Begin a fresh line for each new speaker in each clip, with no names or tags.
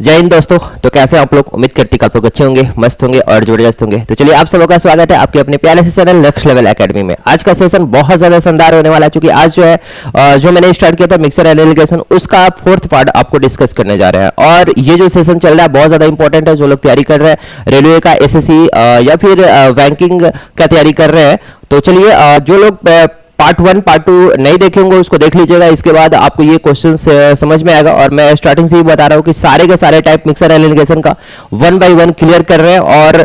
जय हिंद दोस्तों। तो कैसे आप लोग? उम्मीद करती आप लोग अच्छे होंगे, मस्त होंगे और जबरदस्त होंगे। तो चलिए आप सबका स्वागत है आपके अपने प्यारे से चैनल नेक्स्ट लेवल एकेडमी में। आज का सेशन बहुत ज्यादा शानदार होने वाला है, क्योंकि आज जो है जो मैंने स्टार्ट किया था मिक्सर एनालिसिस, उसका फोर्थ पार्ट आपको डिस्कस करने जा रहे हैं। और ये जो सेशन चल रहा है बहुत ज्यादा इंपॉर्टेंट है। जो लोग तैयारी कर रहे हैं रेलवे का, एसएससी या फिर बैंकिंग का तैयारी कर रहे हैं, तो चलिए जो लोग पार्ट 1 पार्ट 2 नहीं देखे होंगे उसको देख लीजिएगा। इसके बाद आपको ये क्वेश्चन समझ में आएगा। और मैं स्टार्टिंग से ही बता रहा हूँ कि सारे के सारे टाइप मिक्सर एनालिसिस का 1 बाय 1 क्लियर कर रहे हैं, और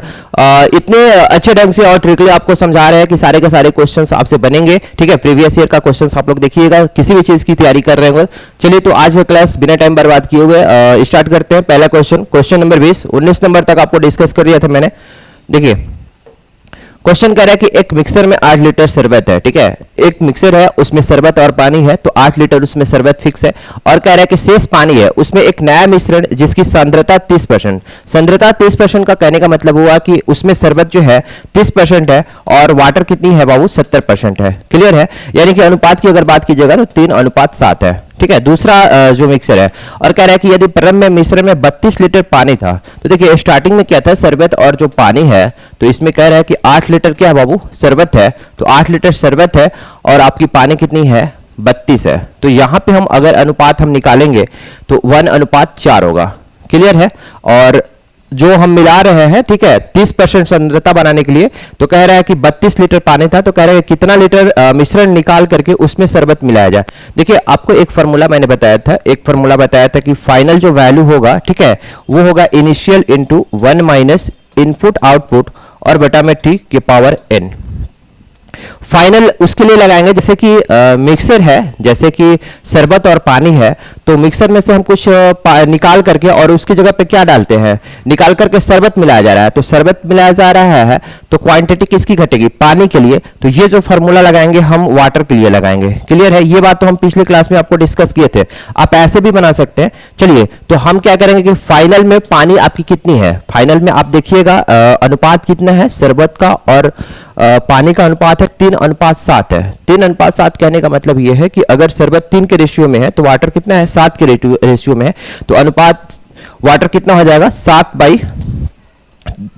इतने अच्छे ढंग से और ट्रिकली आपको समझा रहे हैं कि सारे के सारे क्वेश्चंस आपसे बनेंगे। ठीक है, प्रीवियस ईयर का क्वेश्चंस आप लोग देखिएगा, किसी भी चीज की तैयारी कर रहे होंगे। चलिए तो आज का क्लास बिना टाइम बर्बाद किए हुए स्टार्ट करते हैं। पहला क्वेश्चन नंबर 20, 19 नंबर तक आपको डिस्कस कर दिया था मैंने। देखिए क्वेश्चन कह रहा है कि एक मिक्सर में 8 लीटर शरबत है। ठीक है, एक मिक्सर है उसमें शरबत और पानी है, तो 8 लीटर उसमें शरबत फिक्स है। और कह रहा है कि शेष पानी है उसमें एक नया मिश्रण जिसकी सांद्रता 30%। सांद्रता 30% का कहने का मतलब हुआ कि उसमें शरबत जो है 30% है और वाटर कितनी है बाबू? 70% है। क्लियर है? यानी कि अनुपात की अगर बात कीजिएगा तो 3:7 है। ठीक है, दूसरा जो मिक्सर है और कह रहा है कि यदि प्रारंभ में मिश्रण में 32 लीटर पानी था, तो देखिए स्टार्टिंग में क्या था? शरबत और जो पानी है, तो इसमें कह रहा है कि 8 लीटर क्या है बाबू? शरबत है। तो 8 लीटर शरबत है और आपकी पानी कितनी है? 32 है। तो यहां पे हम अगर अनुपात हम निकालेंगे तो 1:4 होगा। क्लियर है? और जो हम मिला रहे हैं, ठीक है, 30% सांद्रता बनाने के लिए, तो कह रहा है कि 32 लीटर पानी था, तो कह रहा है कितना लीटर मिश्रण निकाल करके उसमें शरबत मिलाया जाए। देखिए आपको एक फार्मूला मैंने बताया था, कि फाइनल जो वैल्यू होगा, ठीक है, वो होगा initial into 1 minus input output और बटा में टी के पावर n। फाइनल उसके लिए लगाएंगे जैसे कि मिक्सर है, जैसे कि शरबत और पानी है, तो मिक्सर में से हम कुछ निकाल करके और उसकी जगह पे क्या डालते हैं? निकाल करके शरबत मिलाया जा रहा है। तो शरबत मिलाया जा रहा है तो क्वांटिटी किसकी घटेगी? पानी के लिए। तो ये जो फॉर्मूला लगाएंगे हम वाटर के लिए लगाएंगे। क्लियर है? ये बात तो हम पिछले क्लास में आपको डिस्कस किए थे, आप ऐसे भी बना सकते हैं। चलिए तो हम क्या करेंगे कि फाइनल में पानी आपकी कितनी है? फाइनल में आप देखिएगा अनुपात कितना है? शरबत का और पानी का अनुपात है 3:7 है। 3:7 कहने का मतलब यह है कि अगर शरबत 3 के रेशियो में है तो वाटर कितना है? 7 के रेशियो में है। तो अनुपात वाटर कितना हो जाएगा? 7 बाई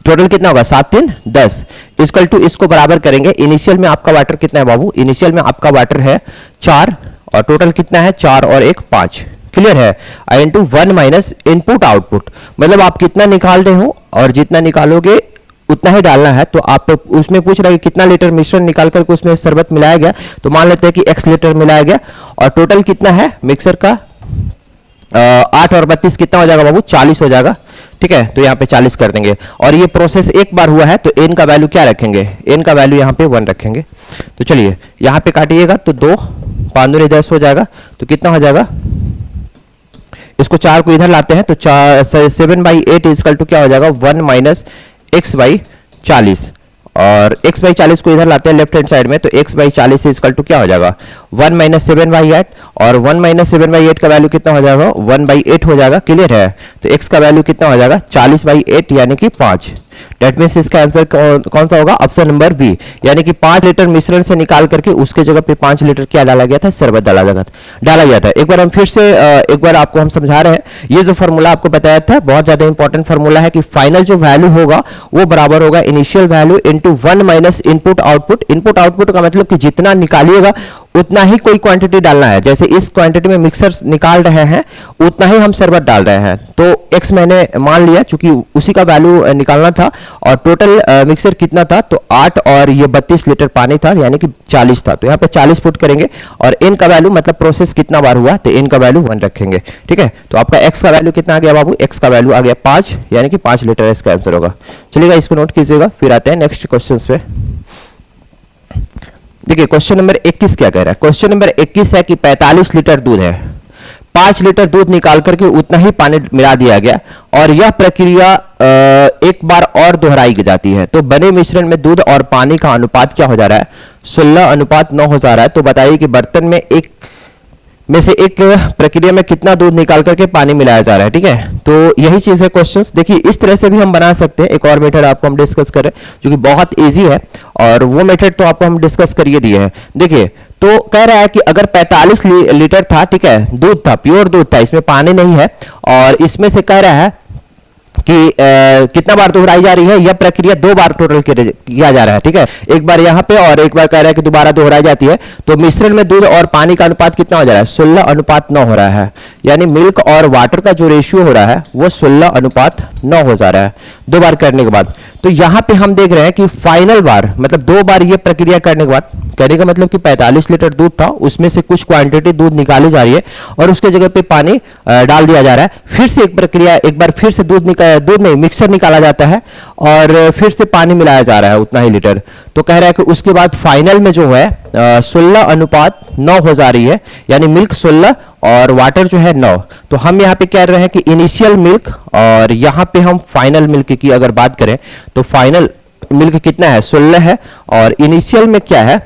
टोटल कितना होगा? 7 3 10 इक्वल टू, इसको बराबर करेंगे। इनिशियल में आपका वाटर कितना है बाबू? इनिशियल में आपका वाटर है 4 और टोटल कितना है? 4 और 1 5। क्लियर है? इंटू 1 माइनस इनपुट आउटपुट, मतलब आप कितना निकाल रहे हो और जितना निकालोगे उतना ही डालना है। तो आप उसमें पूछ रहा है कि कितना लीटर मिश्रण निकाल करके उसमें शरबत मिलाया गया, तो मान लेते हैं कि x लीटर मिलाया गया। और टोटल कितना है मिक्सर का? 8 और 32 कितना हो जाएगा बाबू? 40 हो जाएगा। ठीक है, तो यहाँ पे 40 कर देंगे। और ये प्रोसेस एक बार हुआ है तो n का वैल्यू क्या रखेंगे? n का वैल्यू यहाँ पे 1 रखेंगे। तो चलिए यहाँ पे काटिएगा तो 2 5 दूनी 10 हो जाएगा। तो कितना हो जाएगा? इसको 4 को इधर लाते हैं तो 7/8 इक्वल टू क्या हो जाएगा? 1 माइनस x/40, और x/40 को इधर लाते हैं लेफ्ट हैंड साइड में, तो x/40 इक्वल टू क्या हो जाएगा? 1 माइनस 7/8, और 1 माइनस 7/8 का वैल्यू कितना हो जाएगा? 1/8 हो जाएगा। क्लियर है? तो x का वैल्यू कितना हो जाएगा? 40/8 यानी कि 5। डेट मीन्स इसका आंसर कौन सा होगा? ऑप्शन नंबर बी, यानी कि 5 लीटर मिश्रण से निकाल करके उसके जगह पे 5 लीटर क्या डाला गया था? शरबत डाला गया था। एक बार हम फिर से एक बार आपको हम समझा रहे हैं। ये जो फॉर्मूला आपको बताया था बहुत ज्यादा इंपॉर्टेंट फॉर्मूला है कि फाइनल जो वैल्यू होगा वो बराबर होगा initial value into 1 minus input output. Input output का मतलब कि जितना निकालिएगा उतना ही कोई क्वांटिटी डालना है। जैसे इस क्वांटिटी में मिक्सर निकाल रहे हैं उतना ही हम शरबत डाल रहे हैं। तो x मैंने मान लिया चूंकि उसी का वैल्यू निकालना था। और टोटल मिक्सर कितना था? तो 8 और ये 32 लीटर पानी था, यानी कि 40 था। तो यहाँ पे 40 फुट करेंगे और n का वैल्यू मतलब प्रोसेस कितना बार हुआ, तो n का वैल्यू 1 रखेंगे। ठीक है, तो आपका x का वैल्यू कितना आ गया बाबू? x का वैल्यू आ गया 5, यानी कि 5 लीटर इसका आंसर होगा। चलिएगा इसको नोट कीजिएगा, फिर आते हैं नेक्स्ट क्वेश्चन पे। देखिए क्वेश्चन नंबर 21 क्या कह रहा है? क्वेश्चन नंबर 21 है कि 45 लीटर दूध है, 5 लीटर दूध निकाल करके उतना ही पानी मिला दिया गया और यह प्रक्रिया एक बार और दोहराई जाती है, तो बने मिश्रण में दूध और पानी का अनुपात क्या हो जा रहा है? 16:9 हो जा रहा है। तो बताइए कि बर्तन में एक प्रक्रिया में कितना दूध निकाल करके पानी मिलाया जा रहा है। ठीक है, तो यही चीज है क्वेश्चंस। देखिए इस तरह से भी हम बना सकते हैं। एक और मेथड आपको हम डिस्कस करें जो कि बहुत इजी है, और वो मेथड तो आपको हम डिस्कस करिए दिए हैं। देखिए तो कह रहा है कि अगर 45 लीटर था, ठीक है, दूध था, प्योर दूध था, इसमें पानी नहीं है, और इसमें से कह रहा है कि कितना बार दोहराई जा रही है, यह प्रक्रिया 2 बार टोटल किया जा रहा है, ठीक है, एक बार यहाँ पे और एक बार कह रहा है कि दोबारा दोहराई जाती है। तो मिश्रण में दूध और पानी का अनुपात कितना हो जा रहा है, 16:9 हो रहा है, यानी मिल्क और वाटर का जो रेशियो हो रहा है वो 16:9 हो जा रहा है 2 बार करने के बाद। तो यहाँ पे हम देख रहे हैं कि फाइनल बार मतलब 2 बार ये प्रक्रिया करने के बाद, कहने का मतलब कि 45 लीटर दूध था, उसमें से कुछ क्वांटिटी दूध निकाली जा रही है और उसके जगह पे पानी डाल दिया जा रहा है। फिर से एक प्रक्रिया, एक बार फिर से दूध नहीं, मिक्सर निकाला जाता है और फिर से पानी मिलाया जा रहा है उतना ही लीटर। तो कह रहा है कि उसके बाद फाइनल में जो है 16:9 हो जा रही है, यानी मिल्क 16 और वाटर जो है 9। तो हम यहाँ पे कह रहे हैं कि इनिशियल मिल्क और यहाँ पे हम फाइनल मिल्क की अगर बात करें तो फाइनल मिल्क कितना है, 16 है, और इनिशियल में क्या है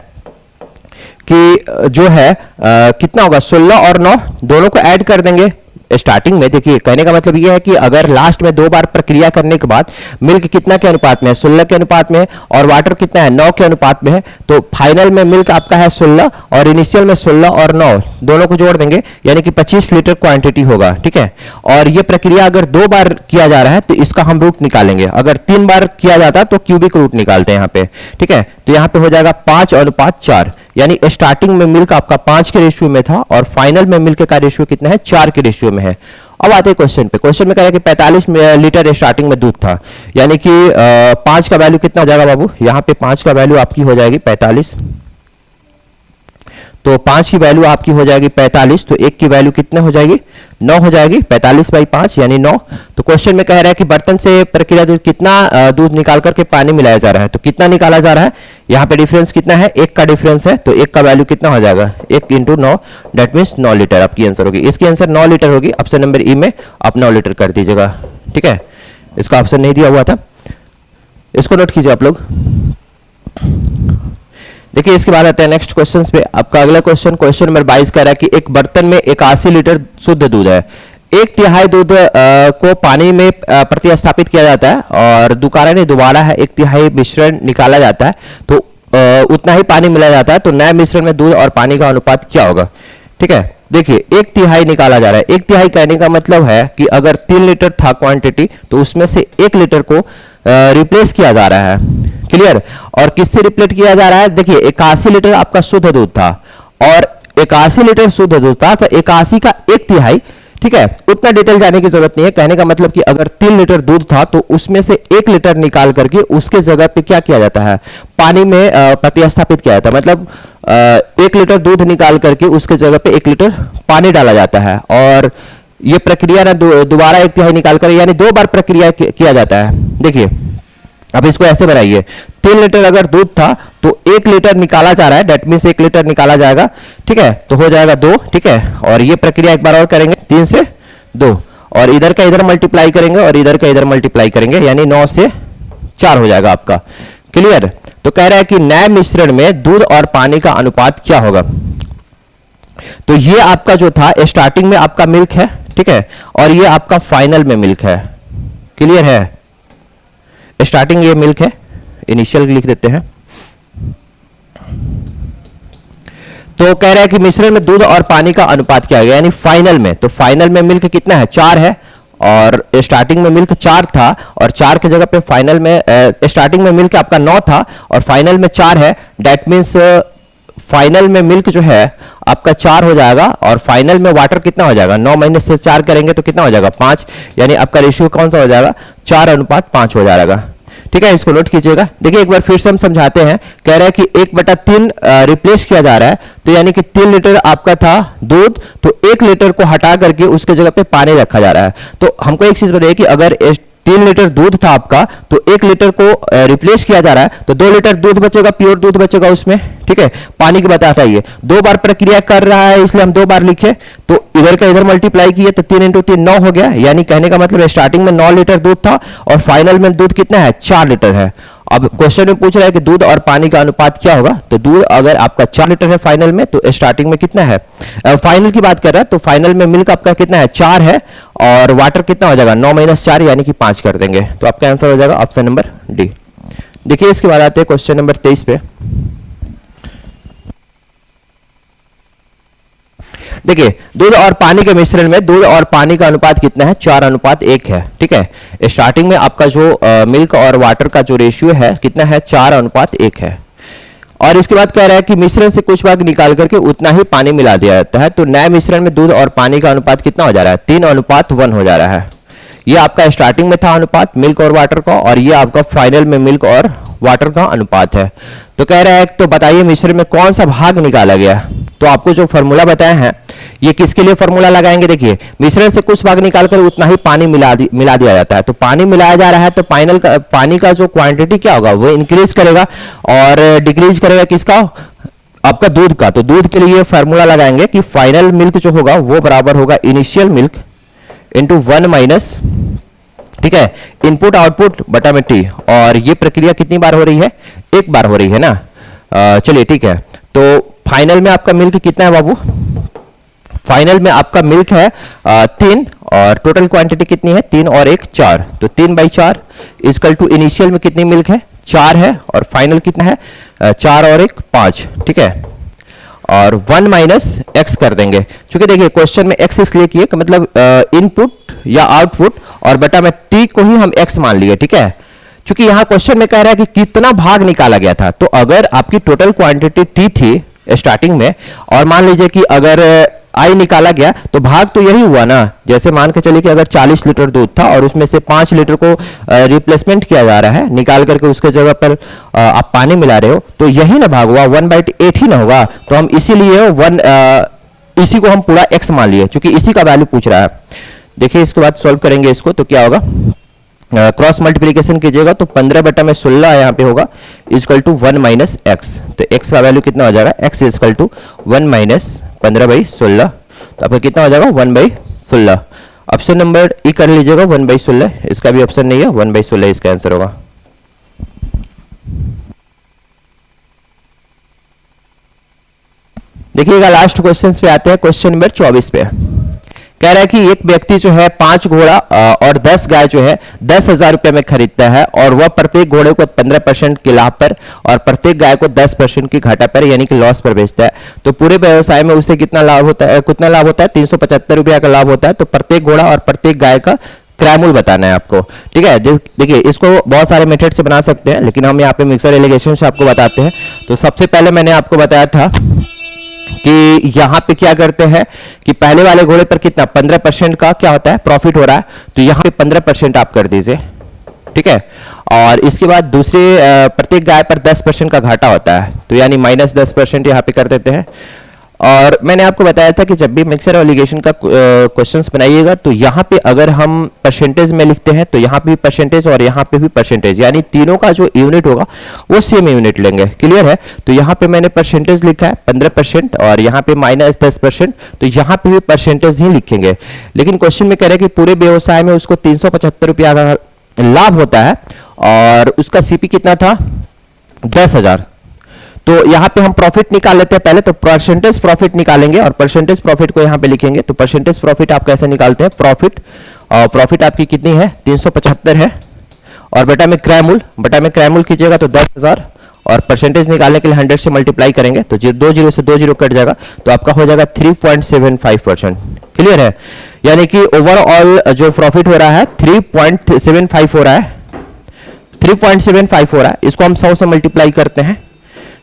कि जो है कितना होगा, 16 और 9 दोनों को ऐड कर देंगे स्टार्टिंग में। देखिए कहने का मतलब यह है कि अगर लास्ट में 2 बार प्रक्रिया करने के बाद मिल्क कितना के अनुपात में है, 16 के अनुपात में है, और वाटर कितना है, 9 के अनुपात में है, तो फाइनल में मिल्क आपका है 16 और इनिशियल में 16 और 9 दोनों को जोड़ देंगे, यानी कि 25 लीटर क्वांटिटी होगा, ठीक है। और ये प्रक्रिया अगर 2 बार किया जा रहा है तो इसका हम रूट निकालेंगे, अगर 3 बार किया जाता तो क्यूबिक रूट निकालते हैं यहाँ पे, ठीक है। तो यहाँ पे हो जाएगा 5:4, यानी स्टार्टिंग में मिल्क आपका 5 के रेशियो में था और फाइनल में मिल्क का रेशियो कितना है, 4 के रेशियो में है। अब आते हैं क्वेश्चन पे। क्वेश्चन में कह रहा है कि 45 लीटर स्टार्टिंग में दूध था, यानी कि 5 का वैल्यू कितना हो जाएगा बाबू, यहाँ पे 5 का वैल्यू आपकी हो जाएगी 45, तो 5 की वैल्यू आपकी हो जाएगी 45, तो 1 की वैल्यू कितने हो जाएगी, 9 हो जाएगी, 45/5 यानी 9। तो क्वेश्चन में कह रहा है कि बर्तन से प्रक्रिया दूध कितना दूध निकाल करके पानी मिलाया जा रहा है, तो कितना निकाला जा रहा है, यहाँ पे डिफरेंस कितना है, 1 का डिफरेंस है, तो 1 का वैल्यू कितना हो जाएगा, 1 × 9, दैट मीन्स 9 लीटर आपकी आंसर होगी। इसकी आंसर 9 लीटर होगी, ऑप्शन नंबर ई में आप 9 लीटर कर दीजिएगा, ठीक है। इसका ऑप्शन नहीं दिया हुआ था, इसको नोट कीजिए आप लोग। देखिए इसके बाद आते हैं नेक्स्ट क्वेश्चन पे। आपका अगला क्वेश्चन, क्वेश्चन नंबर 22 कह रहा है कि एक बर्तन में 81 लीटर शुद्ध दूध है, 1/3 दूध को पानी में प्रतिस्थापित किया जाता है और दोबारा है 1/3 मिश्रण निकाला जाता है, तो उतना ही पानी मिलाया जाता है, तो नए मिश्रण में दूध और पानी का अनुपात क्या होगा, ठीक है। देखिए 1/3 निकाला जा रहा है, 1/3 कहने का मतलब है कि अगर 3 लीटर था क्वांटिटी तो उसमें से 1 लीटर को रिप्लेस किया जा रहा है, क्लियर। और किससे रिप्लेस किया जा रहा है, देखिए 81 लीटर आपका शुद्ध दूध था और 81 लीटर शुद्ध दूध था, तो 81 का 1/3, ठीक है। उतना डिटेल जाने की जरूरत नहीं है, कहने का मतलब कि अगर 3 लीटर दूध था तो उसमें से 1 लीटर निकाल करके उसके जगह पे क्या किया जाता है, पानी में प्रतिस्थापित किया जाता है, मतलब 1 लीटर दूध निकाल करके उसके जगह पे 1 लीटर पानी डाला जाता है और ये प्रक्रिया ना दोबारा 1/3 निकाल कर, यानी 2 बार प्रक्रिया किया जाता है। देखिए अब इसको ऐसे बनाइए, 3 लीटर अगर दूध था तो 1 लीटर निकाला जा रहा है, डेट मीन्स 1 लीटर निकाला जाएगा, ठीक है, तो हो जाएगा 2, ठीक है। और ये प्रक्रिया एक बार और करेंगे, 3 से 2 और इधर का इधर मल्टीप्लाई करेंगे और इधर का इधर मल्टीप्लाई करेंगे, यानी 9 से 4 हो जाएगा आपका, क्लियर। तो कह रहा है कि नए मिश्रण में दूध और पानी का अनुपात क्या होगा। तो ये आपका जो था स्टार्टिंग में आपका मिल्क है, ठीक है, और ये आपका फाइनल में मिल्क है, क्लियर है। स्टार्टिंग ये मिल्क है, इनिशियल लिख देते हैं। तो कह रहा है कि मिश्रण में दूध और पानी का अनुपात क्या है, यानी फाइनल में, तो फाइनल में मिल्क कितना है, 4 है और स्टार्टिंग में मिल्क 4 था और 4 की जगह पे फाइनल में स्टार्टिंग में मिल्क आपका 9 था और फाइनल में 4 है, दैट मीन्स फाइनल में मिल्क जो है आपका 4 हो जाएगा और फाइनल में वाटर कितना हो जाएगा, 9 से 4 करेंगे तो कितना हो जाएगा, 5, यानी आपका रेशियो कौन सा हो जाएगा, 4:5 हो जाएगा, ठीक है। इसको नोट कीजिएगा। देखिए एक बार फिर से हम समझाते हैं, कह रहा है कि 1/3 रिप्लेस किया जा रहा है, तो यानी कि 3 लीटर आपका था दूध, तो 1 लीटर को हटा करके उसके जगह पे पानी रखा जा रहा है। तो हमको एक चीज बताइए कि अगर 3 लीटर दूध था आपका तो 1 लीटर को रिप्लेस किया जा रहा है, तो 2 लीटर दूध बचेगा, प्योर दूध बचेगा उसमें, ठीक है। पानी की बताता है, ये 2 बार प्रक्रिया कर रहा है इसलिए हम 2 बार लिखे, तो इधर का इधर मल्टीप्लाई किए तो 3 × 3 9 हो गया, यानी कहने का मतलब स्टार्टिंग में 9 लीटर दूध था और फाइनल में दूध कितना है, 4 लीटर है। अब क्वेश्चन में पूछ रहा है कि दूध और पानी का अनुपात क्या होगा, तो दूध अगर आपका 4 लीटर है फाइनल में, तो स्टार्टिंग में कितना है, फाइनल की बात कर रहा है, तो फाइनल में मिल्क आपका कितना है, 4 है और वाटर कितना हो जाएगा, 9 - 4 यानी कि 5 कर देंगे, तो आपका आंसर हो जाएगा ऑप्शन नंबर डी। देखिए इसके बाद आते हैं क्वेश्चन नंबर 23 पे। देखिए दूध और पानी के मिश्रण में दूध और पानी का अनुपात कितना है, 4:1 है। ठीक है, स्टार्टिंग में आपका जो मिल्क और वाटर का जो रेशियो है कितना है, 4:1 है। और इसके बाद कह रहा है कि मिश्रण से कुछ भाग निकाल करके उतना ही पानी मिला दिया जाता है। तो नए मिश्रण में दूध और पानी का अनुपात कितना हो जा रहा है, 3:1 हो जा रहा है। ये आपका स्टार्टिंग में था अनुपात मिल्क और वाटर का, और ये आपका फाइनल में मिल्क और वाटर का अनुपात है। तो कह रहा है तो बताइए मिश्रण में कौन सा भाग निकाला गया। तो आपको जो फॉर्मूला बताया है ये किसके लिए फॉर्मूला लगाएंगे, देखिए मिश्रण से कुछ भाग निकालकर उतना ही पानी मिला दिया जाता है। तो पानी मिलाया जा रहा है तो फाइनल का पानी का जो क्वांटिटी क्या होगा वो इंक्रीज करेगा और डिक्रीज करेगा किसका, आपका दूध का। तो दूध के लिए फॉर्मूला लगाएंगे कि फाइनल मिल्क जो होगा वो बराबर होगा इनिशियल मिल्क इंटू 1 माइनस, ठीक है, इनपुट आउटपुट बटा में टी। और ये प्रक्रिया कितनी बार हो रही है, एक बार हो रही है ना। चलिए ठीक है, तो फाइनल में आपका मिल्क कितना है बाबू, फाइनल में आपका मिल्क है 3 और टोटल क्वांटिटी कितनी है, 3 और 1 4। तो 3/4 इजकल टू इनिशियल में कितनी मिल्क है, 4 है, और फाइनल कितना है 4 और 1 5। ठीक है, और 1 माइनस एक्स कर देंगे, क्योंकि देखिए क्वेश्चन में एक्स इसलिए किए कि मतलब इनपुट या आउटपुट और बटा में टी को ही हम एक्स मान लिए। ठीक है, क्योंकि यहाँ क्वेश्चन में कह रहा है कि कितना भाग निकाला गया था। तो अगर आपकी टोटल क्वांटिटी टी थी स्टार्टिंग में, और मान लीजिए कि अगर आई निकाला गया तो भाग तो यही हुआ ना। जैसे मान के चलिए कि अगर 40 लीटर दूध था और उसमें से 5 लीटर को रिप्लेसमेंट किया जा रहा है, निकाल करके उसके जगह पर आप पानी मिला रहे हो, तो यही ना भाग हुआ, 1/8 ही ना होगा। तो हम इसीलिए इसी को हम पूरा x मान लिए, क्योंकि इसी का वैल्यू पूछ रहा है। देखिए इसके बाद सॉल्व करेंगे इसको, तो क्या होगा, क्रॉस मल्टीप्लीकेशन कीजिएगा तो 15/16 यहाँ पे होगा इजकल टू 1 माइनस एक्स। तो x का वैल्यू कितना हो जाएगा, x इजकल टू 1 माइनस 15/16। तो आपका कितना हो जाएगा 1/16। ऑप्शन नंबर ई कर लीजिएगा 1/16, इसका भी ऑप्शन नहीं है, 1/16 इसका आंसर होगा। देखिएगा लास्ट क्वेश्चन पे आते हैं, क्वेश्चन नंबर 24 पे कह रहा है कि एक व्यक्ति जो है 5 घोड़ा और 10 गाय जो है 10,000 रुपए में खरीदता है, और वह प्रत्येक घोड़े को 15% के लाभ पर और प्रत्येक गाय को 10% की घाटा पर यानी कि लॉस पर बेचता है। तो पूरे व्यवसाय में उसे कितना लाभ होता है, 375 रुपया का लाभ होता है। तो प्रत्येक घोड़ा और प्रत्येक गाय का क्रयमूल्य बताना है आपको। ठीक है, देखिए इसको बहुत सारे मेथड से बना सकते हैं, लेकिन हम यहाँ पे मिक्सर एलिगेशन से आपको बताते हैं। तो सबसे पहले मैंने आपको बताया था कि यहाँ पे क्या करते हैं कि पहले वाले घोड़े पर कितना 15% का क्या होता है प्रॉफिट हो रहा है, तो यहाँ पे 15% आप कर दीजिए। ठीक है, और इसके बाद दूसरे प्रत्येक गाय पर 10% का घाटा होता है, तो यानी -10% यहाँ पे कर देते हैं। और मैंने आपको बताया था कि जब भी मिक्सर एलिगेशन का क्वेश्चंस बनाइएगा तो यहाँ पे अगर हम परसेंटेज में लिखते हैं तो यहाँ पे भी परसेंटेज और यहाँ पे भी परसेंटेज, यानी तीनों का जो यूनिट होगा वो सेम यूनिट लेंगे। क्लियर है, तो यहाँ पे मैंने परसेंटेज लिखा है 15% और यहाँ पे -10%, तो यहाँ पे भी परसेंटेज ही लिखेंगे। लेकिन क्वेश्चन में कह रहे हैं कि पूरे व्यवसाय में उसको 375 रुपया का लाभ होता है और उसका सीपी कितना था 10,000। तो यहाँ पे हम प्रॉफिट निकाल लेते हैं पहले, तो परसेंटेज प्रॉफिट निकालेंगे और परसेंटेज प्रॉफिट को यहाँ पे लिखेंगे। तो परसेंटेज प्रॉफिट आप कैसे निकालते हैं, प्रॉफिट और प्रॉफिट आपकी कितनी है 375 है, और बटा में क्रयमूल्य कीजिएगा तो 10,000, और परसेंटेज निकालने के लिए 100 से मल्टीप्लाई करेंगे तो 2 जीरो से 2 जीरो कट जाएगा, तो आपका हो जाएगा 3.75%। क्लियर है, यानी कि ओवरऑल जो प्रॉफिट हो रहा है 3.75 हो रहा है, 3.75 हो रहा है। इसको हम 100 से मल्टीप्लाई करते हैं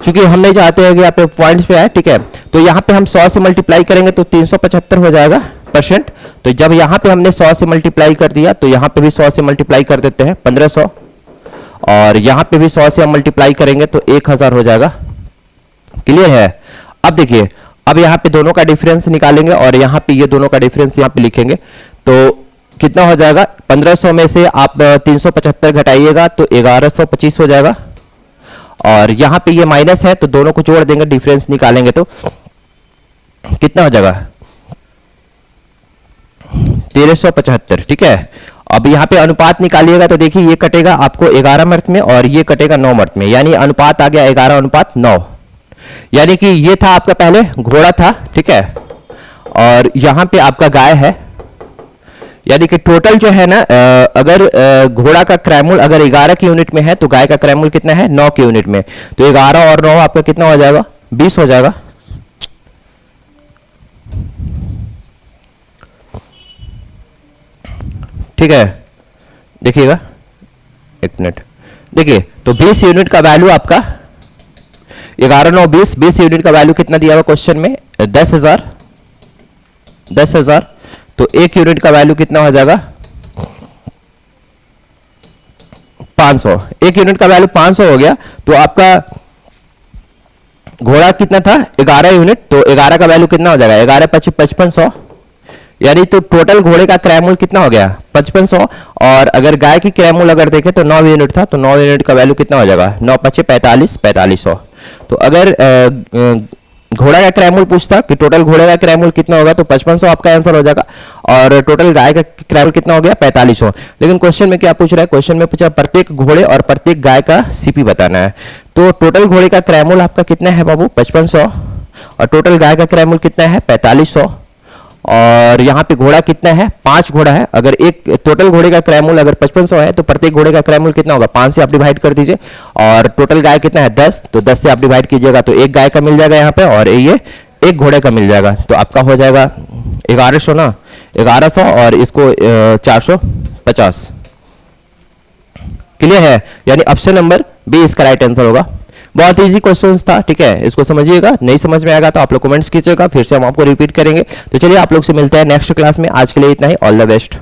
क्योंकि हम नहीं चाहते हैं कि यहाँ पे पॉइंट्स पे आए। ठीक है, तो यहाँ पे हम 100 से मल्टीप्लाई करेंगे तो 375 हो जाएगा परसेंट। तो जब यहाँ पे हमने 100 से मल्टीप्लाई कर दिया तो यहाँ पे भी 100 से मल्टीप्लाई कर देते हैं 1500, और यहाँ पे भी 100 से हम मल्टीप्लाई करेंगे तो 1000 हो जाएगा। क्लियर है, अब देखिए अब यहाँ पे दोनों का डिफरेंस निकालेंगे और यहाँ पे ये दोनों का डिफरेंस यहाँ पे लिखेंगे तो कितना हो जाएगा, 1500 में से आप 375 घटाइएगा तो 1125 हो जाएगा, और यहां पे ये माइनस है तो दोनों को जोड़ देंगे, डिफरेंस निकालेंगे तो कितना हो जाएगा 1375। ठीक है, अब यहाँ पे अनुपात निकालिएगा तो देखिए ये कटेगा आपको 11 मर्थ में और ये कटेगा 9 मर्थ में, यानी अनुपात आ गया 11:9। यानी कि ये था आपका पहले घोड़ा था, ठीक है, और यहां पे आपका गाय है, यानी कि टोटल जो है ना अगर घोड़ा का क्रयमूल्य अगर 11 की यूनिट में है तो गाय का क्रयमूल्य कितना है 9 की यूनिट में, तो 11 और 9 आपका कितना हो जाएगा 20 हो जाएगा। ठीक है, देखिएगा एक मिनट, देखिए तो 20 यूनिट का वैल्यू आपका 11 9 20, 20 यूनिट का वैल्यू कितना दिया हुआ क्वेश्चन में 10,000, 10,000, तो 1 यूनिट का वैल्यू कितना हो जाएगा 500, 1 यूनिट का वैल्यू 500 हो गया। तो आपका घोड़ा कितना था 11 यूनिट, तो 11 का वैल्यू कितना हो जाएगा 11 25 5500, यानी तो टोटल घोड़े का क्रय कितना हो गया 5500। और अगर गाय की क्रय अगर देखें तो 9 यूनिट था, तो 9 यूनिट का वैल्यू कितना हो जाएगा 9 25 45 4500। तो अगर घोड़ा का क्रय पूछता कि टोटल घोड़े का क्रय कितना होगा तो 5500 आपका आंसर हो जाएगा, और टोटल गाय का क्रय कितना हो गया 4500। लेकिन क्वेश्चन में क्या पूछ रहा है, क्वेश्चन में पूछा प्रत्येक घोड़े और प्रत्येक गाय का सीपी बताना है। तो टोटल घोड़े का क्रय आपका कितना है बाबू 5500, और टोटल गाय का क्रय कितना है 4500, और यहाँ पे घोड़ा कितना है 5 घोड़ा है। अगर एक टोटल घोड़े का क्रय मूल्य अगर 5500 है तो प्रत्येक घोड़े का क्रय मूल्य कितना होगा 5 से आप डिवाइड कर दीजिए, और टोटल गाय कितना है 10, तो 10 से आप डिवाइड कीजिएगा तो एक गाय का मिल जाएगा यहाँ पे, और ये एक घोड़े का मिल जाएगा। तो आपका हो जाएगा 1100 ना, 1100 और इसको 450। क्लियर है, यानी ऑप्शन नंबर बी इसका राइट आंसर होगा। बहुत इजी क्वेश्चंस था, ठीक है, इसको समझिएगा। नहीं समझ में आएगा तो आप लोग कमेंट्स कीजिएगा, फिर से हम आपको रिपीट करेंगे। तो चलिए आप लोग से मिलते हैं नेक्स्ट क्लास में। आज के लिए इतना ही, ऑल द बेस्ट।